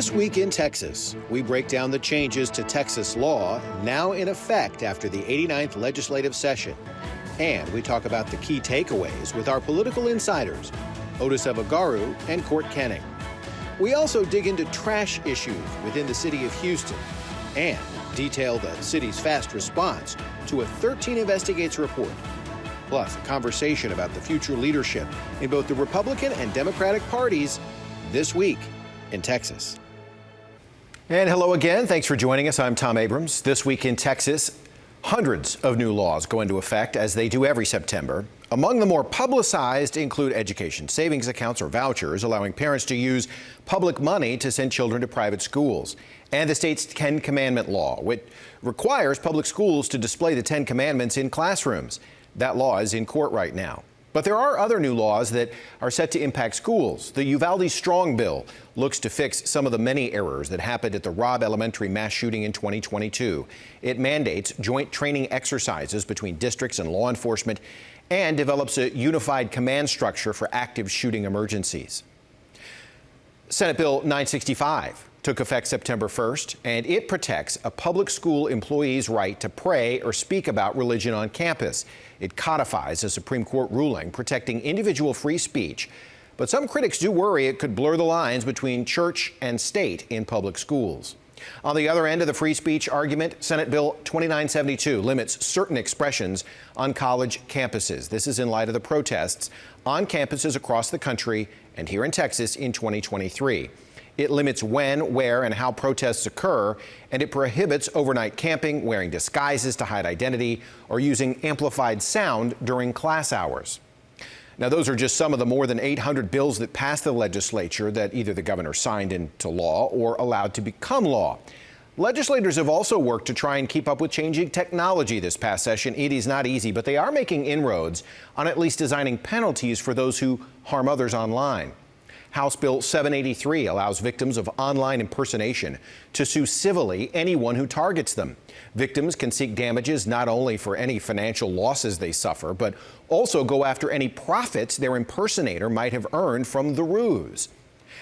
This week in Texas, we break down the changes to Texas law now in effect after the 89th legislative session. And we talk about the key takeaways with our political insiders, Otis Evagaru and Court Kenning. We also dig into trash issues within the city of Houston and detail the city's fast response to a 13 Investigates report. Plus, a conversation about the future leadership in both the Republican and Democratic parties this week in Texas. And hello again. Thanks for joining us. I'm Tom Abrams. This week in Texas, hundreds of new laws go into effect as they do every September. Among the more publicized include education savings accounts or vouchers, allowing parents to use public money to send children to private schools. And the state's 10 Commandment law, which requires public schools to display the 10 Commandments in classrooms. That law is in court right now. But there are other new laws that are set to impact schools. The Uvalde Strong bill looks to fix some of the many errors that happened at the Robb Elementary mass shooting in 2022. It mandates joint training exercises between districts and law enforcement and develops a unified command structure for active shooting emergencies. Senate Bill 965 took effect September 1st, and it protects a public school employee's right to pray or speak about religion on campus. It codifies a Supreme Court ruling protecting individual free speech, but some critics do worry it could blur the lines between church and state in public schools. On the other end of the free speech argument, Senate Bill 2972 limits certain expressions on college campuses. This is in light of the protests on campuses across the country and here in Texas in 2023. It limits when, where, and how protests occur, and it prohibits overnight camping, wearing disguises to hide identity, or using amplified sound during class hours. Now, those are just some of the more than 800 bills that passed the legislature that either the governor signed into law or allowed to become law. Legislators have also worked to try and keep up with changing technology this past session. It is not easy, but they are making inroads on at least designing penalties for those who harm others online. House Bill 783 allows victims of online impersonation to sue civilly anyone who targets them. Victims can seek damages not only for any financial losses they suffer, but also go after any profits their impersonator might have earned from the ruse.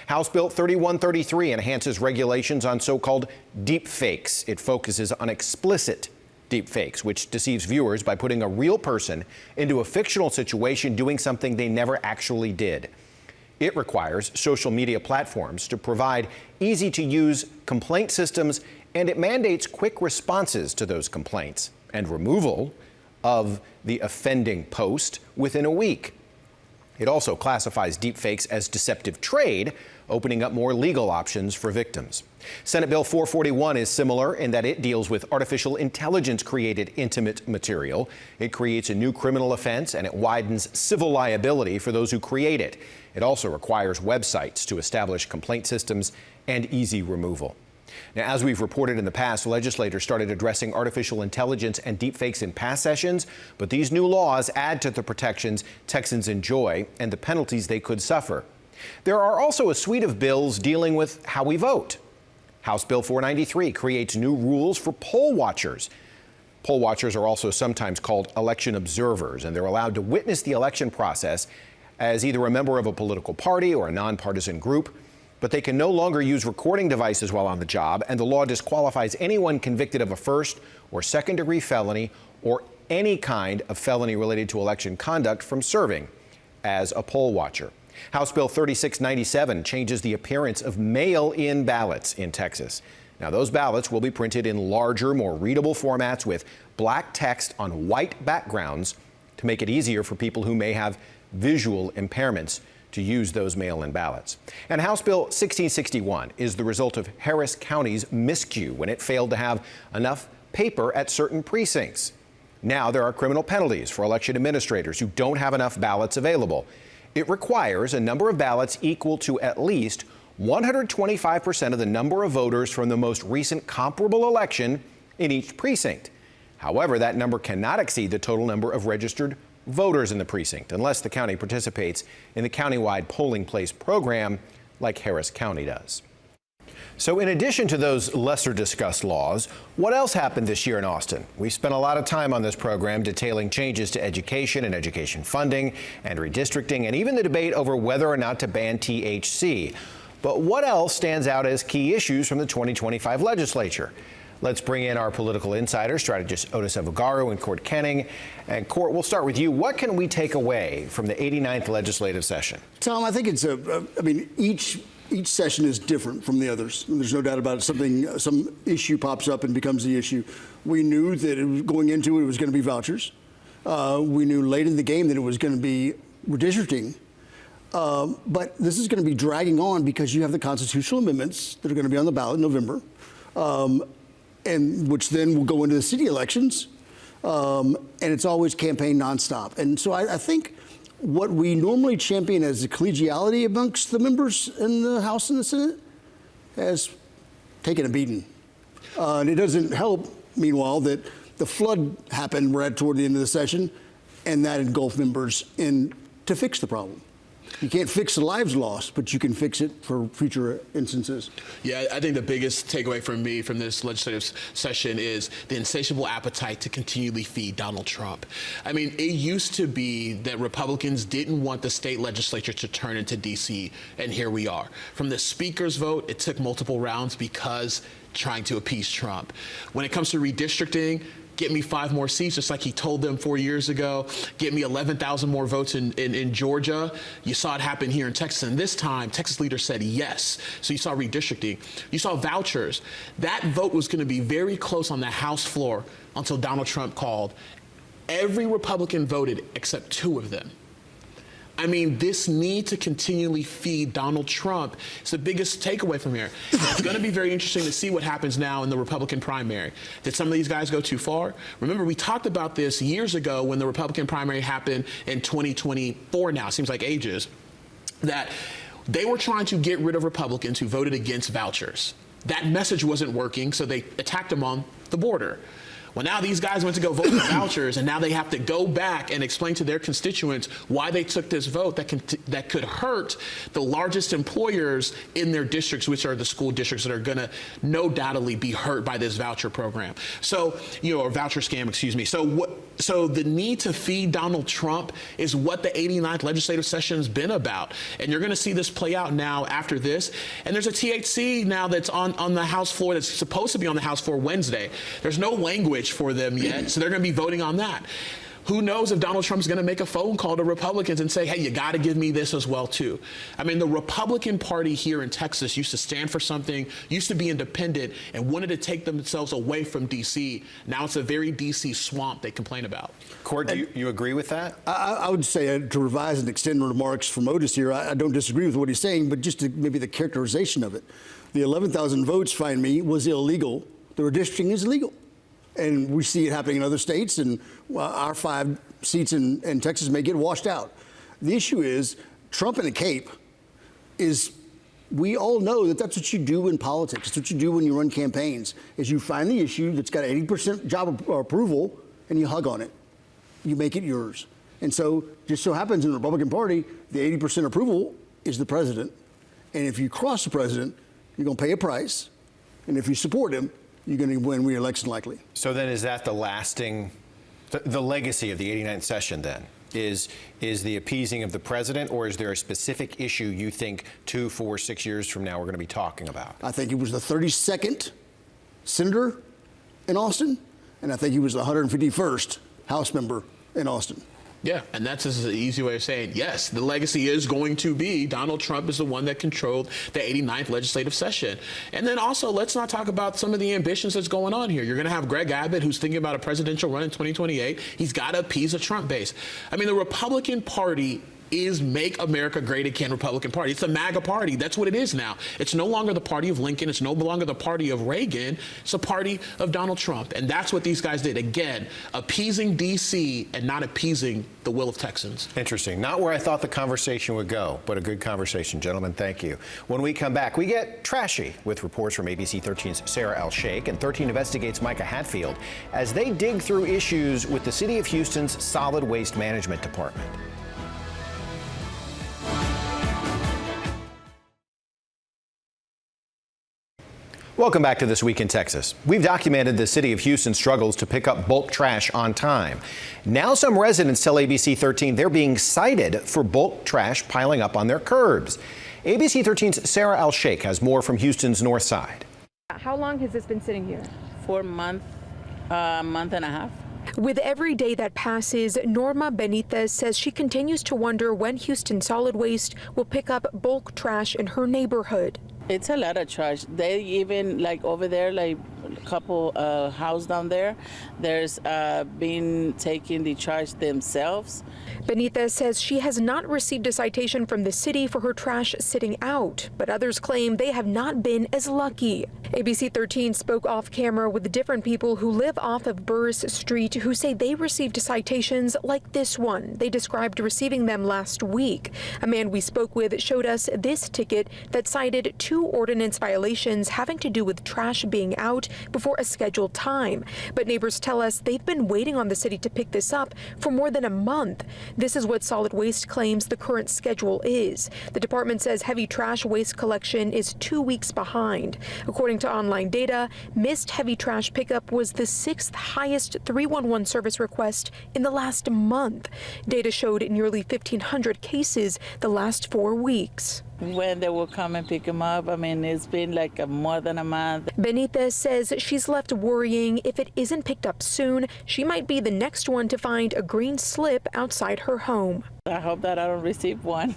House Bill 3133 enhances regulations on so-called deep fakes. It focuses on explicit deep fakes, which deceives viewers by putting a real person into a fictional situation doing something they never actually did. It requires social media platforms to provide easy-to-use complaint systems, and it mandates quick responses to those complaints and removal of the offending post within a week. It also classifies deepfakes as deceptive trade, opening up more legal options for victims. Senate Bill 441 is similar in that it deals with artificial intelligence-created intimate material. It creates a new criminal offense, and it widens civil liability for those who create it. It also requires websites to establish complaint systems and easy removal. Now, as we've reported in the past, legislators started addressing artificial intelligence and deepfakes in past sessions, but these new laws add to the protections Texans enjoy and the penalties they could suffer. There are also a suite of bills dealing with how we vote. House Bill 493 creates new rules for poll watchers. Poll watchers are also sometimes called election observers, and they're allowed to witness the election process as either a member of a political party or a nonpartisan group, but they can no longer use recording devices while on the job, and the law disqualifies anyone convicted of a first or second-degree felony or any kind of felony related to election conduct from serving as a poll watcher. House Bill 3697 changes the appearance of mail-in ballots in Texas. Now, those ballots will be printed in larger, more readable formats with black text on white backgrounds to make it easier for people who may have visual impairments to use those mail-in ballots. And House Bill 1661 is the result of Harris County's miscue when it failed to have enough paper at certain precincts. Now there are criminal penalties for election administrators who don't have enough ballots available. It requires a number of ballots equal to at least 125% of the number of voters from the most recent comparable election in each precinct. However, that number cannot exceed the total number of registered voters in the precinct unless the county participates in the countywide polling place program like Harris County does. So in addition to those lesser discussed laws, what else happened this year in Austin? We spent a lot of time on this program detailing changes to education and education funding and redistricting and even the debate over whether or not to ban THC. But what else stands out as key issues from the 2025 legislature? Let's bring in our political insider, strategist Otis Evogaro and Court Kenning. And Court, we'll start with you. What can we take away from the 89th legislative session? Tom, I think it's each session is different from the others. There's no doubt about it. Some issue pops up and becomes the issue. We knew that going into it was going to be vouchers. We knew late in the game that it was going to be redistricting. But this is going to be dragging on because you have the constitutional amendments that are going to be on the ballot in November. And which then will go into the city elections, and it's always campaign nonstop. And so I think what we normally champion as the collegiality amongst the members in the House and the Senate has taken a beating. And it doesn't help, meanwhile, that the flood happened right toward the end of the session, and that engulfed members in to fix the problem. You can't fix the lives lost, but you can fix it for future instances. Yeah, I think the biggest takeaway for me from this legislative session is the insatiable appetite to continually feed Donald Trump. I mean, it used to be that Republicans didn't want the state legislature to turn into D.C., and here we are. From the speaker's vote, it took multiple rounds because trying to appease Trump. When it comes to redistricting, get me 5 more seats, just like he told them 4 years ago. Get me 11,000 more votes in Georgia. You saw it happen here in Texas. And this time, Texas leaders said yes. So you saw redistricting. You saw vouchers. That vote was going to be very close on the House floor until Donald Trump called. Every Republican voted except 2 of them. I mean, this need to continually feed Donald Trump is the biggest takeaway from here. It's going to be very interesting to see what happens now in the Republican primary. Did some of these guys go too far? Remember, we talked about this years ago when the Republican primary happened in 2024 now. It seems like ages. That they were trying to get rid of Republicans who voted against vouchers. That message wasn't working, so they attacked them on the border. Well, now these guys went to go vote for vouchers, and now they have to go back and explain to their constituents why they took this vote that could hurt the largest employers in their districts, which are the school districts that are going to no doubtedly be hurt by this voucher program. So, or voucher scam, excuse me. So the need to feed Donald Trump is what the 89th legislative session has been about. And you're going to see this play out now after this. And there's a THC now that's on the House floor that's supposed to be on the House floor Wednesday. There's no language for them yet, so they're going to be voting on that. Who knows if Donald Trump's going to make a phone call to Republicans and say, hey, you got to give me this as well, too. I mean, the Republican Party here in Texas used to stand for something, used to be independent, and wanted to take themselves away from D.C. Now it's a very D.C. swamp they complain about. Court, do you agree with that? I would say, to revise and extend remarks from Otis here, I don't disagree with what he's saying, but just maybe the characterization of it. The 11,000 votes, find me, was illegal. The redistricting is illegal. And we see it happening in other states, and our 5 seats in Texas may get washed out. The issue is Trump in a cape is, we all know that that's what you do in politics. It's what you do when you run campaigns, is you find the issue that's got 80% job approval and you hug on it. You make it yours. And so just so happens in the Republican Party, the 80% approval is the president. And if you cross the president, you're going to pay a price. And if you support him, you're going to win re-election likely. So then is that the lasting, the legacy of the 89th session then? Is the appeasing of the president, or is there a specific issue you think 2, 4, 6 years from now we're going to be talking about? I think he was the 32nd senator in Austin, and I think he was the 151st House member in Austin. Yeah, and that's just an easy way of saying, yes, the legacy is going to be Donald Trump is the one that controlled the 89th legislative session. And then also, let's not talk about some of the ambitions that's going on here. You're going to have Greg Abbott, who's thinking about a presidential run in 2028. He's got to appease a Trump base. I mean, the Republican Party is Make America Great Again Republican Party. It's the MAGA party. That's what it is now. It's no longer the party of Lincoln. It's no longer the party of Reagan. It's a party of Donald Trump. And that's what these guys did. Again, appeasing D.C. and not appeasing the will of Texans. Interesting. Not where I thought the conversation would go, but a good conversation. Gentlemen, thank you. When we come back, we get trashy with reports from ABC 13's Sarah Al-Sheikh, and 13 Investigates' Micah Hatfield as they dig through issues with the City of Houston's Solid Waste Management Department. Welcome back to This Week in Texas. We've documented the City of Houston struggles to pick up bulk trash on time. Now some residents tell ABC 13 they're being cited for bulk trash piling up on their curbs. ABC 13's Sarah Al-Sheikh has more from Houston's north side. How long has this been sitting here? For a month and a half. With every day that passes, Norma Benitez says she continues to wonder when Houston Solid Waste will pick up bulk trash in her neighborhood. It's a lot of trash. They even, like over there, like a couple house down there, there's been taking the trash themselves. Benitez says she has not received a citation from the city for her trash sitting out, but others claim they have not been as lucky. ABC 13 spoke off camera with different people who live off of Burris Street who say they received citations like this one. They described receiving them last week. A man we spoke with showed us this ticket that cited 2 ordinance violations having to do with trash being out before a scheduled time. But neighbors tell us they've been waiting on the city to pick this up for more than a month. This is what Solid Waste claims the current schedule is. The department says heavy trash waste collection is 2 weeks behind. According to online data, missed heavy trash pickup was the 6th highest 311 service request in the last month. Data showed nearly 1,500 cases the last 4 weeks. When they will come and pick them up, I mean, it's been like more than a month. Benitez says she's left worrying if it isn't picked up soon, she might be the next one to find a green slip outside her home. I hope that I don't receive one.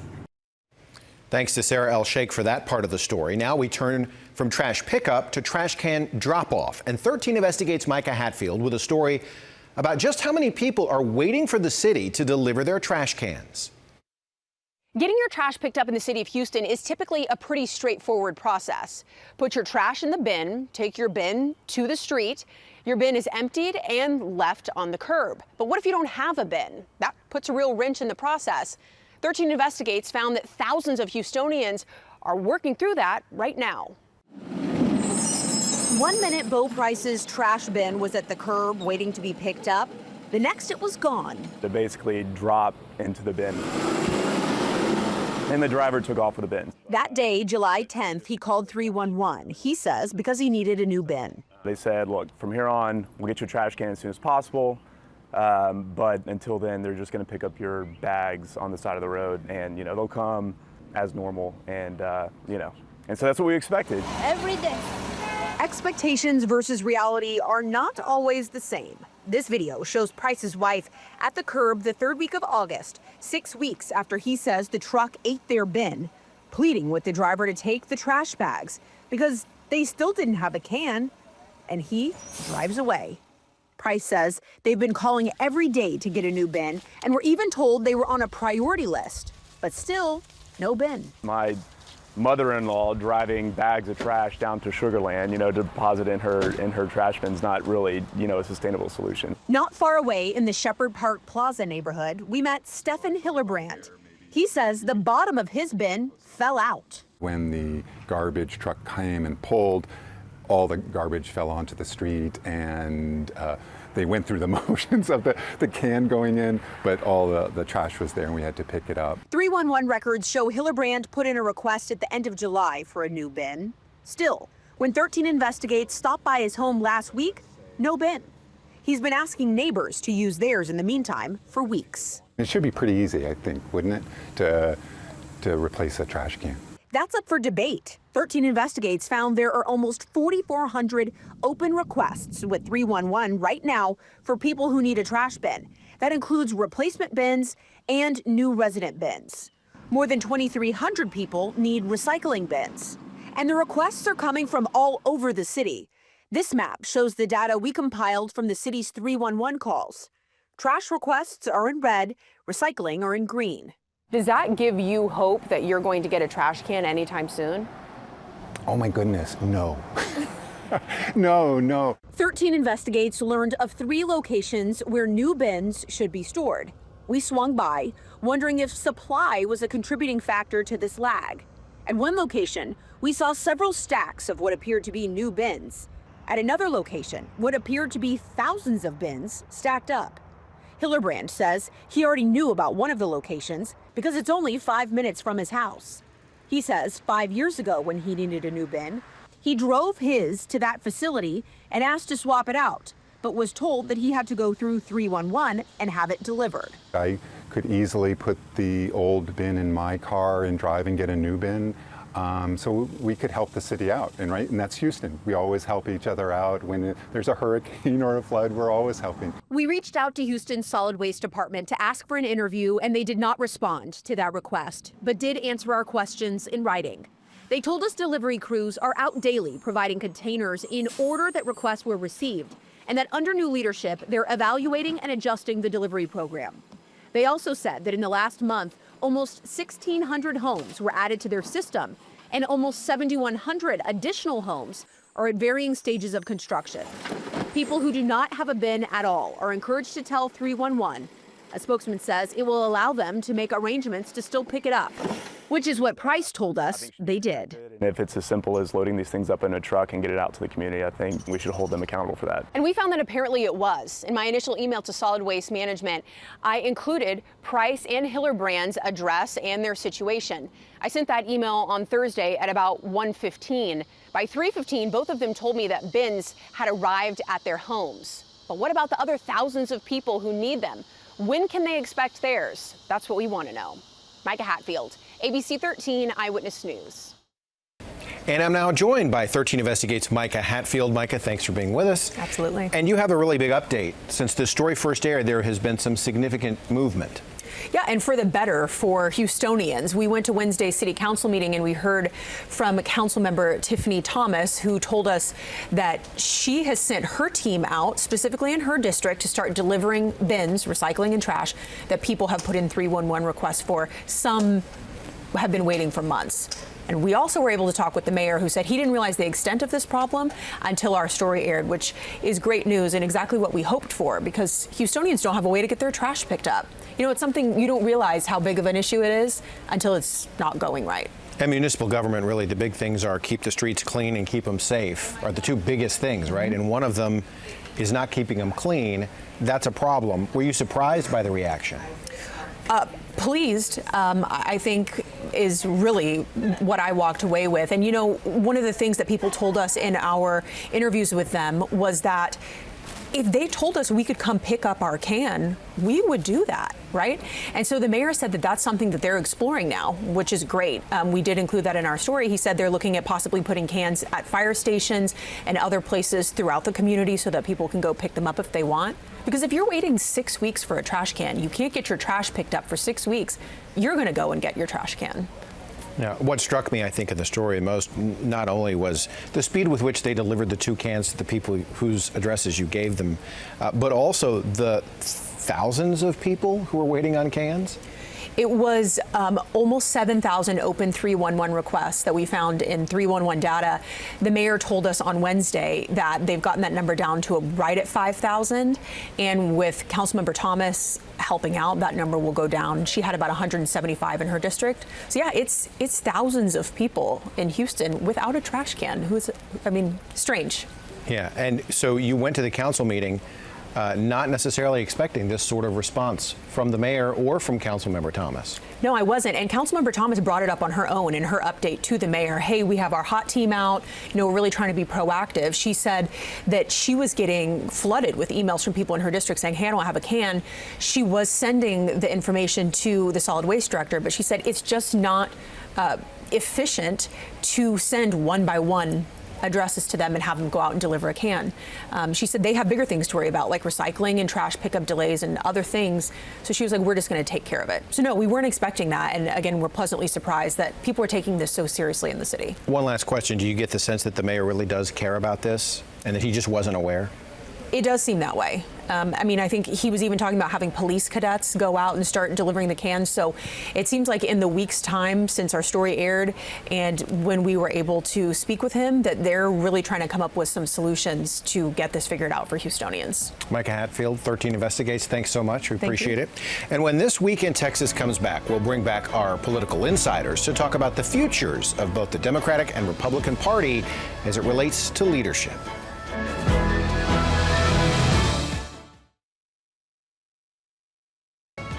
Thanks to Sarah Al-Sheikh for that part of the story. Now we turn from trash pickup to trash can drop-off. And 13 Investigates Micah Hatfield with a story about just how many people are waiting for the city to deliver their trash cans. Getting your trash picked up in the city of Houston is typically a pretty straightforward process. Put your trash in the bin, take your bin to the street. Your bin is emptied and left on the curb. But what if you don't have a bin? That puts a real wrench in the process. 13 Investigates found that thousands of Houstonians are working through that right now. 1 minute, Bo Price's trash bin was at the curb waiting to be picked up. The next, it was gone. They basically drop into the bin. And the driver took off with the bin. That day, July 10th, he called 311. He says because he needed a new bin. They said, look, from here on, we'll get your trash can as soon as possible. But until then, they're just going to pick up your bags on the side of the road. And, you know, they'll come as normal. And, you know, and so that's what we expected. Every day. Expectations versus reality are not always the same. This video shows Price's wife at the curb the 3rd week of August, 6 weeks after he says the truck ate their bin, pleading with the driver to take the trash bags because they still didn't have a can, and he drives away. Price says they've been calling every day to get a new bin and were even told they were on a priority list, but still no bin. My mother-in-law driving bags of trash down to Sugar Land, you know, to deposit in her trash bin's not really, you know, a sustainable solution. Not far away in the Shepherd Park Plaza neighborhood, we met Stefan Hillerbrand. He says the bottom of his bin fell out. When the garbage truck came and pulled, all the garbage fell onto the street, and they went through the motions of the can going in, but all the trash was there and we had to pick it up. 311 records show Hillerbrand put in a request at the end of July for a new bin. Still, when 13 Investigates stopped by his home last week, no bin. He's been asking neighbors to use theirs in the meantime for weeks. It should be pretty easy, I think, wouldn't it, to replace a trash can? That's up for debate. 13 Investigates found there are almost 4,400 open requests with 311 right now for people who need a trash bin. That includes replacement bins and new resident bins. More than 2,300 people need recycling bins. And the requests are coming from all over the city. This map shows the data we compiled from the city's 311 calls. Trash requests are in red, recycling are in green. Does that give you hope that you're going to get a trash can anytime soon? Oh my goodness, no. No. 13 Investigates learned of 3 locations where new bins should be stored. We swung by, wondering if supply was a contributing factor to this lag. At one location, we saw several stacks of what appeared to be new bins. At another location, what appeared to be thousands of bins stacked up. Hillerbrand says he already knew about one of the locations because it's only 5 minutes from his house. He says 5 years ago when he needed a new bin, he drove his to that facility and asked to swap it out, but was told that he had to go through 311 and have it delivered. I could easily put the old bin in my car and drive and get a new bin. So we could help the city out, and that's Houston. We always help each other out. When there's a hurricane or a flood, we're always helping. We reached out to Houston's Solid Waste Department to ask for an interview, and they did not respond to that request, but did answer our questions in writing. They told us delivery crews are out daily providing containers in order that requests were received, and that under new leadership, they're evaluating and adjusting the delivery program. They also said that in the last month, almost 1,600 homes were added to their system, and almost 7,100 additional homes are at varying stages of construction. People who do not have a bin at all are encouraged to tell 311. A spokesman says it will allow them to make arrangements to still pick it up, which is what Price told us they did. If it's as simple as loading these things up in a truck and get it out to the community, I think we should hold them accountable for that. And we found that apparently it was. In my initial email to Solid Waste Management, I included Price and Hillerbrand's address and their situation. I sent that email on Thursday at about 1:15. By 3:15, both of them told me that bins had arrived at their homes. But what about the other thousands of people who need them? When can they expect theirs? That's what we want to know. Micah Hatfield, ABC 13 Eyewitness News. And I'm now joined by 13 Investigates Micah Hatfield. Micah, thanks for being with us. Absolutely. And you have a really big update. Since this story first aired, there has been some significant movement. Yeah, and for the better for Houstonians. We went to Wednesday's city council meeting and we heard from Councilmember Tiffany Thomas, who told us that she has sent her team out, specifically in her district, to start delivering bins, recycling and trash that people have put in 311 requests for. Some have been waiting for months. And we also were able to talk with the mayor, who said he didn't realize the extent of this problem until our story aired, which is great news and exactly what we hoped for, because Houstonians don't have a way to get their trash picked up. You know, it's something you don't realize how big of an issue it is until it's not going right. And municipal government, really, the big things are keep the streets clean and keep them safe are the two biggest things, right? And one of them is not keeping them clean. That's a problem. Were you surprised by the reaction? Pleased, I think, is really what I walked away with. And, you know, one of the things that people told us in our interviews with them was that if they told us we could come pick up our can, we would do that, right? And so the mayor said that that's something that they're exploring now, which is great. We did include that in our story. He said they're looking at possibly putting cans at fire stations and other places throughout the community so that people can go pick them up if they want. Because if you're waiting 6 weeks for a trash can, you can't get your trash picked up for 6 weeks, you're going to go and get your trash can. Now, what struck me, I think, in the story most, not only was the speed with which they delivered the two cans to the people whose addresses you gave them, but also the thousands of people who were waiting on cans. It was almost 7,000 open 311 requests that we found in 311 data. The mayor told us on Wednesday that they've gotten that number down to right at 5,000. And with Councilmember Thomas helping out, that number will go down. She had about 175 in her district. So yeah, it's thousands of people in Houston without a trash can. Strange. Yeah, and so you went to the council meeting not necessarily expecting this sort of response from the mayor or from Councilmember Thomas. No, I wasn't. And Councilmember Thomas brought it up on her own in her update to the mayor. Hey, we have our hot team out. You know, we're really trying to be proactive. She said that she was getting flooded with emails from people in her district saying, hey, I don't have a can. She was sending the information to the solid waste director, but she said it's just not efficient to send one by one addresses to them and have them go out and deliver a can. She said they have bigger things to worry about, like recycling and trash pickup delays and other things. So she was like, we're just going to take care of it. So no, we weren't expecting that. And again, we're pleasantly surprised that people are taking this so seriously in the city. One last question. Do you get the sense that the mayor really does care about this and that he just wasn't aware? It does seem that way. I think he was even talking about having police cadets go out and start delivering the cans. So it seems like in the week's time since our story aired and when we were able to speak with him, that they're really trying to come up with some solutions to get this figured out for Houstonians. Micah Hatfield, 13 Investigates. Thanks so much. We appreciate it. And when This Week in Texas comes back, we'll bring back our political insiders to talk about the futures of both the Democratic and Republican Party as it relates to leadership.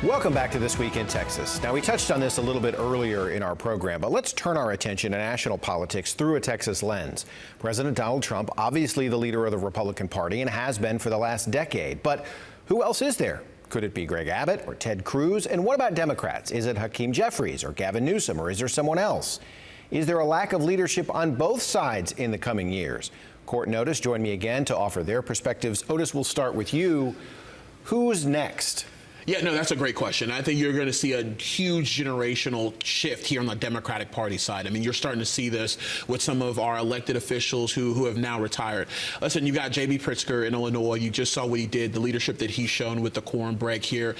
Welcome back to This Week in Texas. Now, we touched on this a little bit earlier in our program, but let's turn our attention to national politics through a Texas lens. President Donald Trump, obviously the leader of the Republican Party and has been for the last decade. But who else is there? Could it be Greg Abbott or Ted Cruz? And what about Democrats? Is it Hakeem Jeffries or Gavin Newsom, or is there someone else? Is there a lack of leadership on both sides in the coming years? Court and Otis join me again to offer their perspectives. Otis, we'll start with you. Who's next? Yeah, no, that's a great question. I think you're going to see a huge generational shift here on the Democratic Party side. I mean, you're starting to see this with some of our elected officials who have now retired. Listen, you got J.B. Pritzker in Illinois. You just saw what he did, the leadership that he's shown with the quorum break here,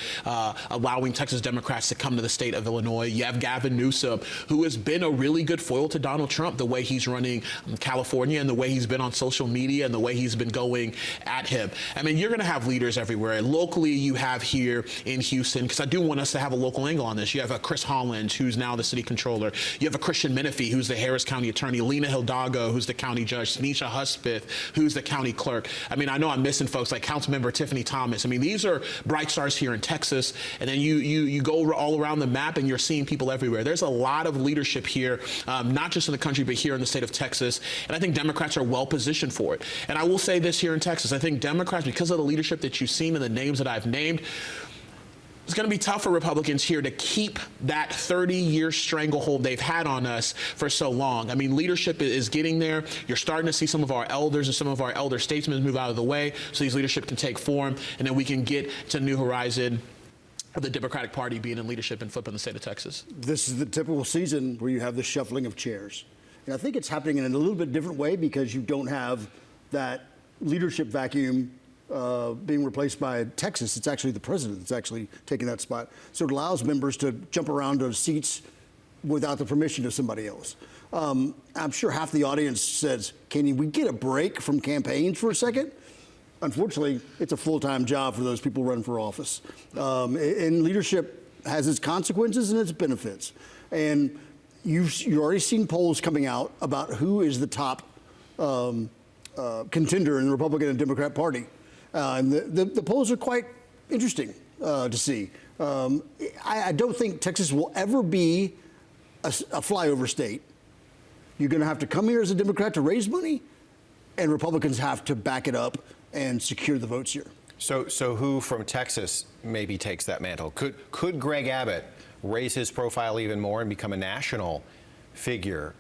allowing Texas Democrats to come to the state of Illinois. You have Gavin Newsom, who has been a really good foil to Donald Trump, the way he's running California and the way he's been on social media and the way he's been going at him. I mean, you're going to have leaders everywhere. Locally, you have here in Houston, because I do want us to have a local angle on this. You have Chris Holland, who's now the city controller. You have Christian Menifee, who's the Harris County attorney. Lena Hidalgo, who's the county judge. Tanisha Hudspeth, who's the county clerk. I mean, I know I'm missing folks like Councilmember Tiffany Thomas. I mean, these are bright stars here in Texas. And then you go all around the map and you're seeing people everywhere. There's a lot of leadership here, not just in the country, but here in the state of Texas. And I think Democrats are well positioned for it. And I will say this here in Texas. I think Democrats, because of the leadership that you've seen and the names that I've named, it's going to be tough for Republicans here to keep that 30-year stranglehold they've had on us for so long. I mean, leadership is getting there. You're starting to see some of our elders and some of our elder statesmen move out of the way so these leadership can take form, and then we can get to New Horizon of the Democratic Party being in leadership and flipping the state of Texas. This is the typical season where you have the shuffling of chairs. And I think it's happening in a little bit different way because you don't have that leadership vacuum being replaced by Texas. It's actually the president that's actually taking that spot. So it allows members to jump around to seats without the permission of somebody else. I'm sure half the audience says, can we get a break from campaigns for a second? Unfortunately, it's a full-time job for those people running for office. And leadership has its consequences and its benefits. And you've already seen polls coming out about who is the top contender in the Republican and Democrat Party. And the polls are quite interesting to see. I don't think Texas will ever be a flyover state. You're going to have to come here as a Democrat to raise money, and Republicans have to back it up and secure the votes here. So who from Texas maybe takes that mantle? Could Greg Abbott raise his profile even more and become a national figure?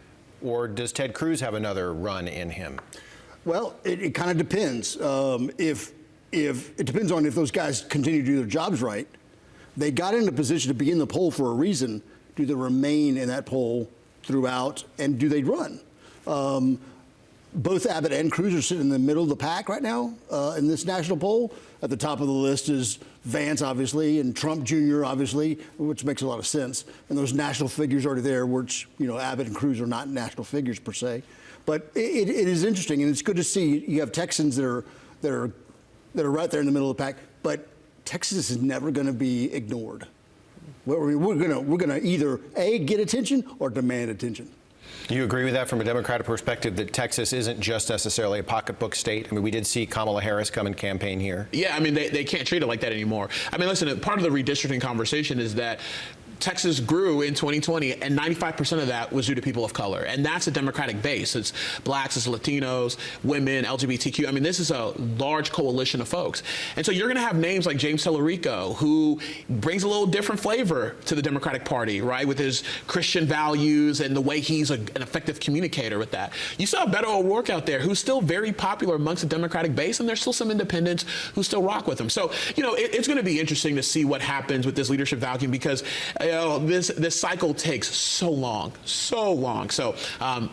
Or does Ted Cruz have another run in him? Well, it kind of depends. If it depends on if those guys continue to do their jobs right. They got in a position to be in the poll for a reason. Do they remain in that poll throughout, and do they run? Both Abbott and Cruz are sitting in the middle of the pack right now in this national poll. At the top of the list is Vance, obviously, and Trump Jr., obviously, which makes a lot of sense. And those national figures already there, which, Abbott and Cruz are not national figures per se. But it is interesting, and it's good to see you have Texans that are right there in the middle of the pack. But Texas is never going to be ignored. We're going to either A, get attention or demand attention. Do you agree with that from a Democratic perspective, that Texas isn't just necessarily a pocketbook state? I mean, we did see Kamala Harris come and campaign here. Yeah, I mean, they can't treat it like that anymore. I mean, listen, part of the redistricting conversation is that Texas grew in 2020, and 95% of that was due to people of color. And that's a Democratic base. It's blacks, it's Latinos, women, LGBTQ. I mean, this is a large coalition of folks. And so you're going to have names like James Tellerico, who brings a little different flavor to the Democratic Party, right, with his Christian values and the way he's an effective communicator with that. You saw Beto O'Rourke out there, who's still very popular amongst the Democratic base, and there's still some independents who still rock with him. So, it's going to be interesting to see what happens with this leadership vacuum, because this cycle takes so long. So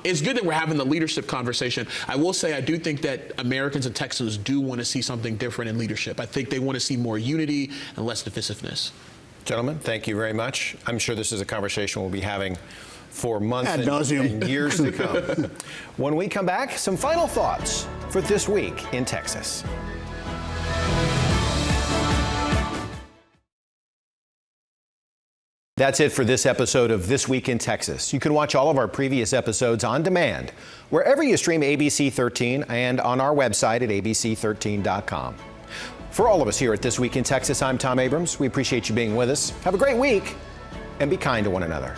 it's good that we're having the leadership conversation. I will say I do think that Americans and Texans do want to see something different in leadership. I think they want to see more unity and less divisiveness. Gentlemen, thank you very much. I'm sure this is a conversation we'll be having for months and years to come. When we come back, some final thoughts for this week in Texas. That's it for this episode of This Week in Texas. You can watch all of our previous episodes on demand, wherever you stream ABC 13 and on our website at abc13.com. For all of us here at This Week in Texas, I'm Tom Abrams. We appreciate you being with us. Have a great week and be kind to one another.